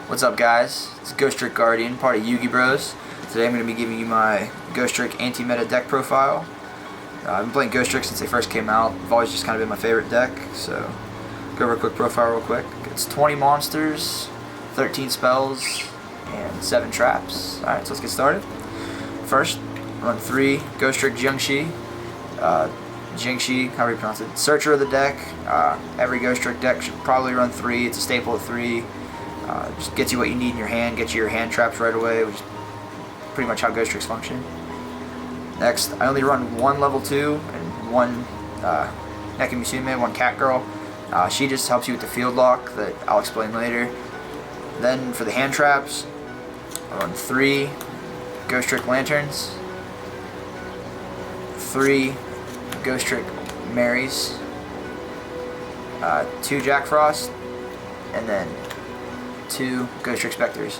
What's up, guys? It's Ghostrick Guardian, part of Yugi Bros. Today I'm going to be giving you my Ghostrick anti-meta deck profile. I've been playing Ghostrick since they first came out. I've always just kind of been my favorite deck, so go over a quick profile real quick. It's 20 monsters, 13 spells, and 7 traps. Alright, so let's get started. First, run 3 Ghostrick Jiangshi. Jingshi, however you pronounce it. Searcher of the deck. Every Ghostrick deck should probably run 3. It's a staple of 3. Just gets you what you need in your hand, gets you your hand traps right away, which is pretty much how Ghostricks function. Next, I only run 1 level 2 and 1 Nekimusume, 1 cat girl. She just helps you with the field lock that I'll explain later. Then for the hand traps, I run 3 Ghostrick lanterns, 3 Ghostrick Marys, 2 Jack Frost, and then 2 Ghostrick Spectres.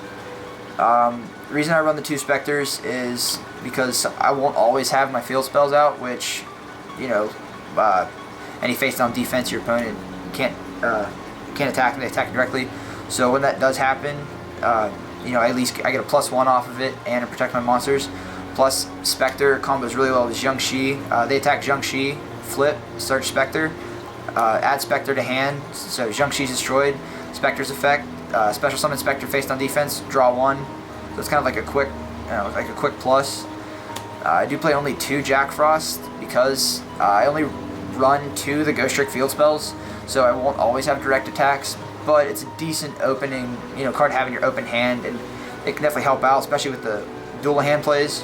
The reason I run the 2 Spectres is because I won't always have my field spells out, which, you know, any face down defense your opponent can't attack, and they attack directly. So when that does happen, you know, at least I get a +1 off of it and to protect my monsters. Plus, Spectre combos really well with Jiangshi. They attack Jiangshi, flip, search Spectre, add Spectre to hand, so Jiangshi's destroyed. Spectre's effect, special summon Spectre face down defense, draw 1. So it's kind of like a quick, like a quick plus. I do play only 2 Jack Frost because I only run 2 of the Ghostrick field spells, so I won't always have direct attacks. But it's a decent opening, card having your open hand, and it can definitely help out, especially with the dual hand plays.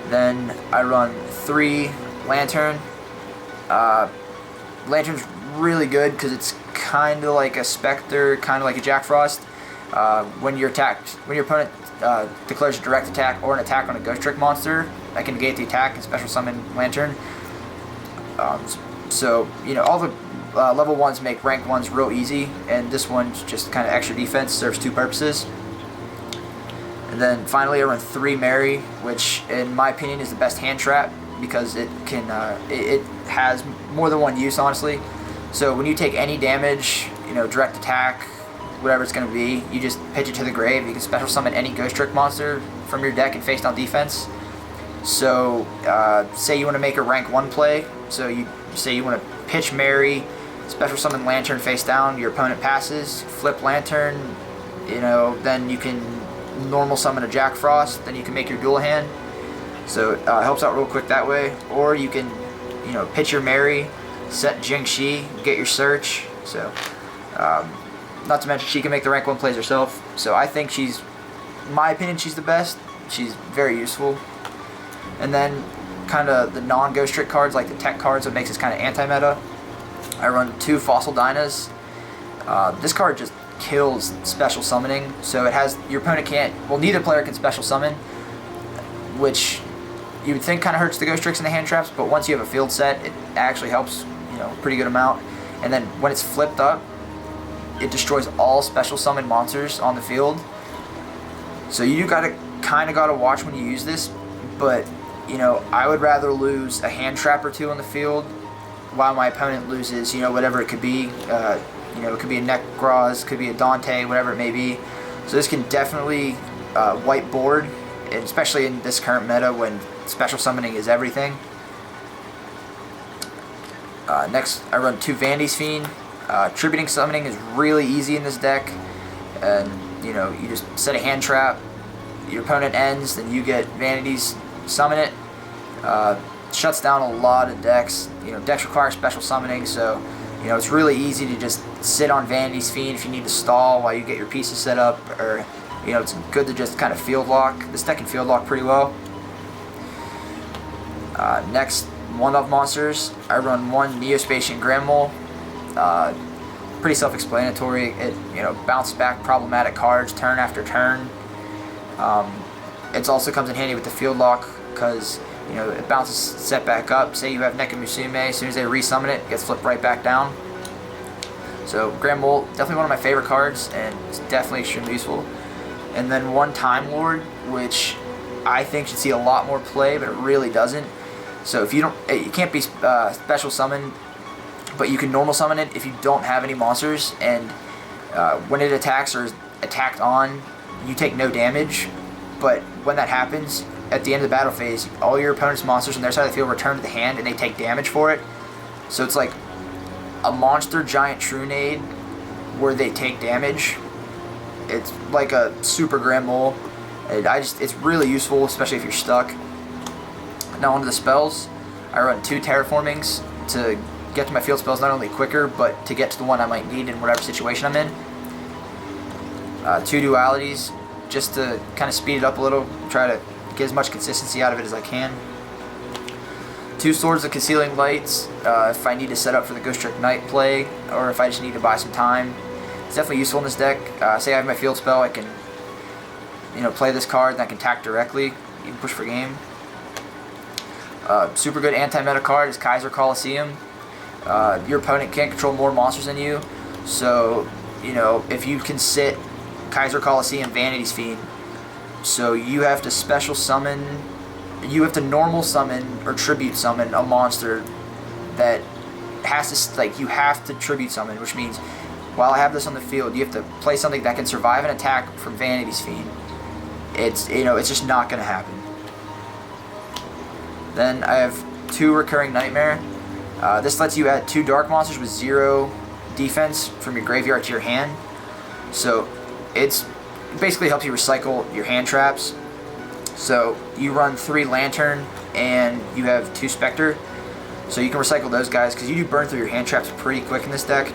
Then I run 3 Lantern. Lantern's really good because it's kind of like a Spectre, kind of like a Jack Frost. When your opponent declares a direct attack or an attack on a Ghostrick monster, I can negate the attack and special summon Lantern. So all the level 1s make rank 1s real easy, and this one's just kind of extra defense, serves 2 purposes. And then finally I run 3 Mary, which in my opinion is the best hand trap because it can it has more than one use, honestly. So when you take any damage, direct attack, whatever it's going to be, you just pitch it to the grave. You can special summon any Ghostrick monster from your deck and face down defense. So say you want to make a rank 1 play, so you say you want to pitch Mary, special summon Lantern face down, your opponent passes, flip Lantern, then you can normal summon a Jack Frost, then you can make your dual hand. So it helps out real quick that way. Or you can, pitch your Mary, set Jiangshi, get your search. So, not to mention she can make the rank 1 plays herself. So I think in my opinion, she's the best. She's very useful. And then kind of the non-Ghostrick cards, like the tech cards, that makes this kind of anti-meta. I run 2 Fossil Dynas. This card just kills special summoning, so it has your opponent can't. Well, neither player can special summon, which you would think kind of hurts the Ghostricks and the hand traps. But once you have a field set, it actually helps, a pretty good amount. And then when it's flipped up, it destroys all special summon monsters on the field. So you kind of gotta watch when you use this. But I would rather lose a hand trap or 2 on the field while my opponent loses, whatever it could be. It could be a Nekroz, could be a Dante, whatever it may be. So this can definitely wipe board, and especially in this current meta when special summoning is everything. Next, I run 2 Vandy's Fiend. Tributing summoning is really easy in this deck, and you just set a hand trap, your opponent ends, then you get Vanity's, summon it. Shuts down a lot of decks. Decks require special summoning, so it's really easy to just sit on Vanity's Fiend if you need to stall while you get your pieces set up, or it's good to just kind of field lock. This deck can field lock pretty well. Next, 1 of monsters. I run 1 Neospatian Grandmole. Pretty self-explanatory. It bounces back problematic cards turn after turn. It also comes in handy with the field lock because it bounces set back up. Say you have Nekimusume, as soon as they resummon it, it gets flipped right back down. So Grandmole, definitely one of my favorite cards, and it's definitely extremely useful. And then 1 Time Lord, which I think should see a lot more play, but it really doesn't. So if you can't be special summoned, but you can normal summon it if you don't have any monsters, and when it attacks or attacked on, you take no damage. But when that happens, at the end of the battle phase, all your opponent's monsters on their side of the field return to the hand, and they take damage for it. So it's like a monster giant Trunade where they take damage. It's like a super Grand Mole. It's really useful, especially if you're stuck. Now onto the spells. I run 2 terraformings to get to my field spells not only quicker, but to get to the one I might need in whatever situation I'm in. 2 dualities, just to kind of speed it up a little, try to get as much consistency out of it as I can. 2 swords of concealing lights, if I need to set up for the Ghostrick Knight play, or if I just need to buy some time. It's definitely useful in this deck. Say I have my field spell, I can, play this card, and I can attack directly, even push for game. Super good anti-meta card is Kaiser Coliseum. Your opponent can't control more monsters than you, so if you can sit Kaiser Coliseum Vanity's Fiend, so you have to special summon, you have to normal summon or tribute summon a monster that has to, you have to tribute summon, which means while I have this on the field, you have to play something that can survive an attack from Vanity's Fiend. It's just not going to happen. Then I have 2 Recurring Nightmare. This lets you add 2 dark monsters with 0 defense from your graveyard to your hand. So it basically helps you recycle your hand traps. So you run 3 Lantern and you have 2 Spectre. So you can recycle those guys because you do burn through your hand traps pretty quick in this deck.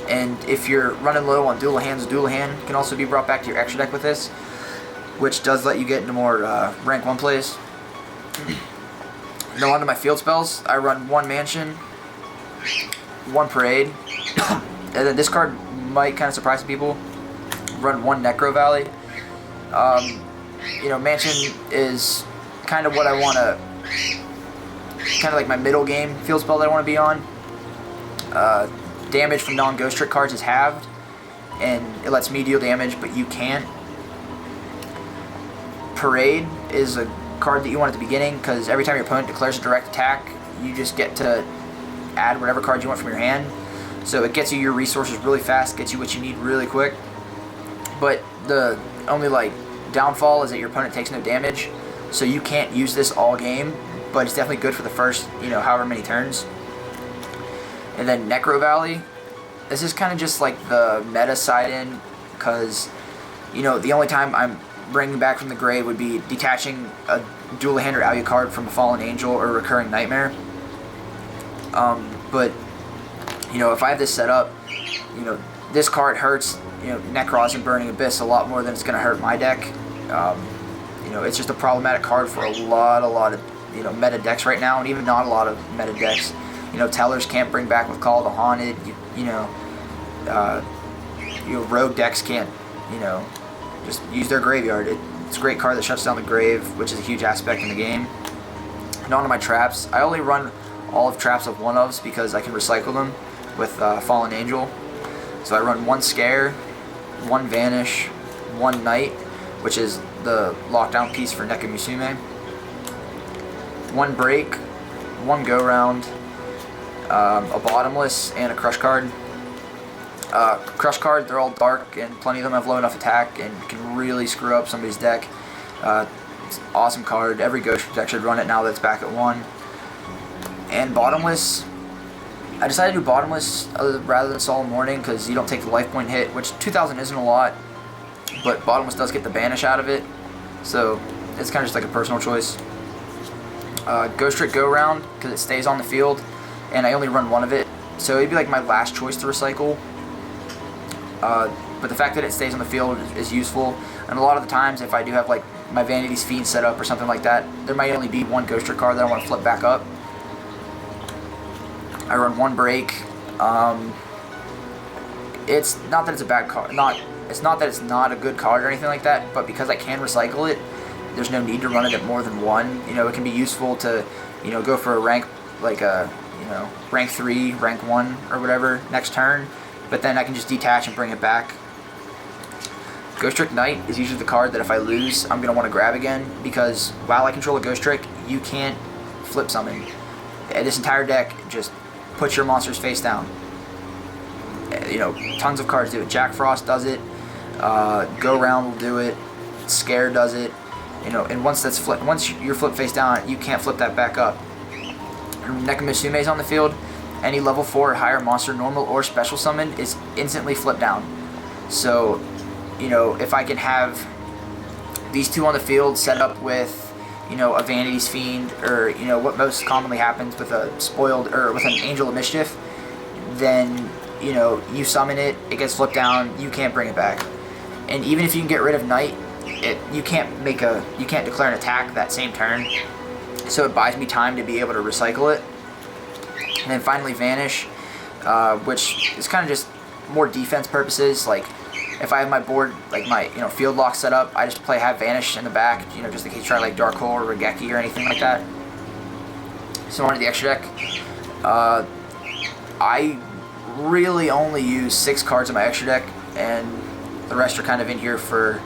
And if you're running low on Dual Hand can also be brought back to your extra deck with this, which does let you get into more rank 1 plays. Now onto my field spells. I run 1 Mansion, 1 Parade, and then this card might kind of surprise some people. Run 1 Necro Valley. Mansion is kind of what I want to, kind of like my middle game field spell that I want to be on. Damage from non-Ghostrick cards is halved, and it lets me deal damage, but you can't. Parade is a card that you want at the beginning, because every time your opponent declares a direct attack, you just get to add whatever card you want from your hand. So it gets you your resources really fast, gets you what you need really quick. But the only downfall is that your opponent takes no damage, so you can't use this all game, but it's definitely good for the first, however many turns. And then Necro Valley, this is kind of just like the meta side in, because, the only time I'm bringing back from the grave would be detaching a Dual Hand or Alucard from a Fallen Angel or a Recurring Nightmare. But, if I have this set up, this card hurts, Necros and Burning Abyss a lot more than it's going to hurt my deck. It's just a problematic card for a lot of, meta decks right now, and even not a lot of meta decks. Tellers can't bring back with Call of the Haunted. Rogue decks can't, just use their graveyard. It's a great card that shuts down the grave, which is a huge aspect in the game. And on to my traps. I only run all of traps of 1-ofs because I can recycle them with Fallen Angel. So I run 1 Scare, 1 Vanish, 1 Knight, which is the lockdown piece for Nekamusume, 1 Break, 1 Go Round, a Bottomless, and a Crush card. Crush card, they're all dark, and plenty of them have low enough attack and can really screw up somebody's deck. It's an awesome card. Every Ghost deck should run it now that it's back at 1. And Bottomless, I decided to do Bottomless rather than Solemn Warning because you don't take the life point hit, which 2,000 isn't a lot, but Bottomless does get the banish out of it, so it's kind of just like a personal choice. Ghostrick Go Round, because it stays on the field, and I only run 1 of it, so it'd be like my last choice to recycle. But the fact that it stays on the field is useful, and a lot of the times if I do have my Vanity's Fiend set up or something like that, there might only be 1 Ghostrick card that I want to flip back up. I run 1 Break. It's not that it's a bad card, it's not that it's not a good card or anything like that, but because I can recycle it, there's no need to run it at more than 1. It can be useful to, go for a rank, rank 3, rank 1, or whatever next turn, but then I can just detach and bring it back. Ghostrick Knight is usually the card that if I lose, I'm going to want to grab again, because while I control a Ghostrick, you can't flip summon. This entire deck just puts your monsters face down. Tons of cards do it. Jack Frost does it. Go Around will do it. Scare does it. You know, and once you're flip face down, you can't flip that back up. Nekomatsume's on the field. Any level 4 or higher monster, normal or special summon, is instantly flipped down. So, you know, if I can have these two on the field set up with, you know, a Vanity's Fiend, or, you know, what most commonly happens with a spoiled, or with an Angel of Mischief, then, you know, you summon it, it gets flipped down, you can't bring it back. And even if you can get rid of Knight, you can't declare an attack that same turn. So it buys me time to be able to recycle it. And then finally Vanish, which is kind of just more defense purposes. Like, if I have my board, like my, you know, field lock set up, I just have Vanish in the back, you know, just in case you try like Dark Hole or Regeki or anything like that. So on to the extra deck. I really only use 6 cards in my extra deck, and the rest are kind of in here for,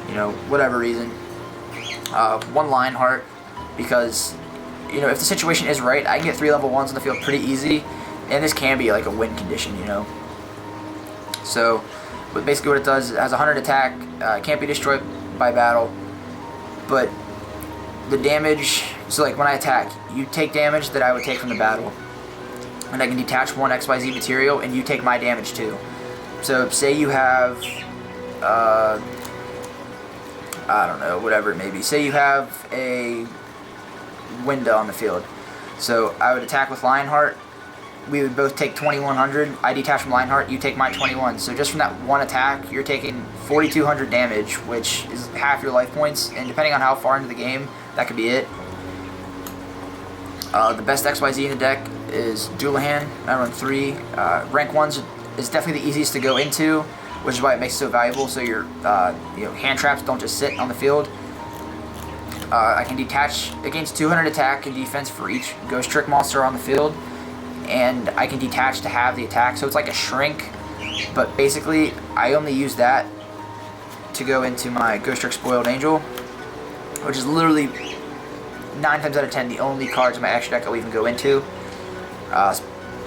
you know, whatever reason. 1 Lionheart, because, you know, if the situation is right, I can get 3 level 1s on the field pretty easy, and this can be like a win condition, you know. So, but basically what it does, it has 100 attack, can't be destroyed by battle, but the damage, so like when I attack, you take damage that I would take from the battle, and I can detach 1 XYZ material, and you take my damage too. So say you have, I don't know, whatever it may be. Say you have a Winda on the field. So I would attack with Lionheart. We would both take 2100. I detach from Lionheart, you take my 21. So just from that 1 attack, you're taking 4200 damage, which is half your life points. And depending on how far into the game, that could be it. The best XYZ in the deck is Dualahan. I run 3. Rank 1s is definitely the easiest to go into, which is why it makes it so valuable. So your you know, hand traps don't just sit on the field. I can detach against 200 attack and defense for each Ghostrick monster on the field, and I can detach to have the attack. So it's like a shrink, but basically I only use that to go into my Ghostrick Spoiled Angel, which is literally 9 times out of 10 the only cards in my extra deck I'll even go into.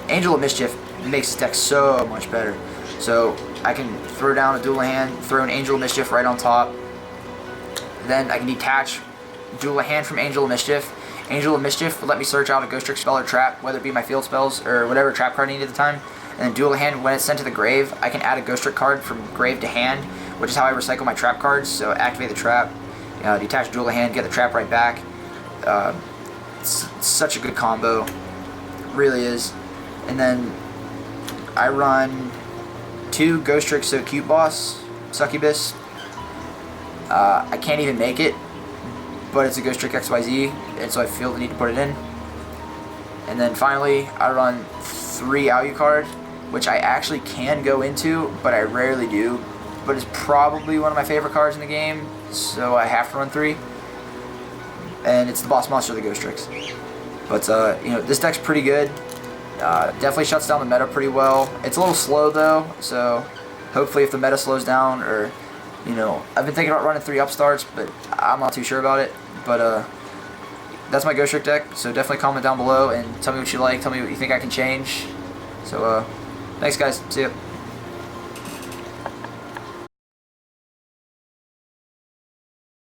Angel of Mischief makes this deck so much better. So I can throw down a Dualahan, throw an Angel of Mischief right on top. Then I can detach Dualahan from Angel of Mischief. Angel of Mischief will let me search out a Ghostrick spell or trap, whether it be my field spells or whatever trap card I need at the time. And then Dualahan, when it's sent to the grave, I can add a Ghostrick card from grave to hand, which is how I recycle my trap cards. So activate the trap, detach Dualahan, get the trap right back. It's such a good combo, it really is. And then I run 2 Ghostrick So Cute Boss Succubus. I can't even make it, but it's a Ghostrick XYZ, and so I feel the need to put it in. And then finally, I run 3 Alucard, which I actually can go into, but I rarely do. But it's probably one of my favorite cards in the game, so I have to run 3. And it's the boss monster of the Ghostricks. But you know, this deck's pretty good. Definitely shuts down the meta pretty well. It's a little slow though, so hopefully if the meta slows down, or, you know, I've been thinking about running 3 upstarts, but I'm not too sure about it. But that's my Ghostrick deck, so definitely comment down below and tell me what you like, tell me what you think I can change. So thanks guys, see ya.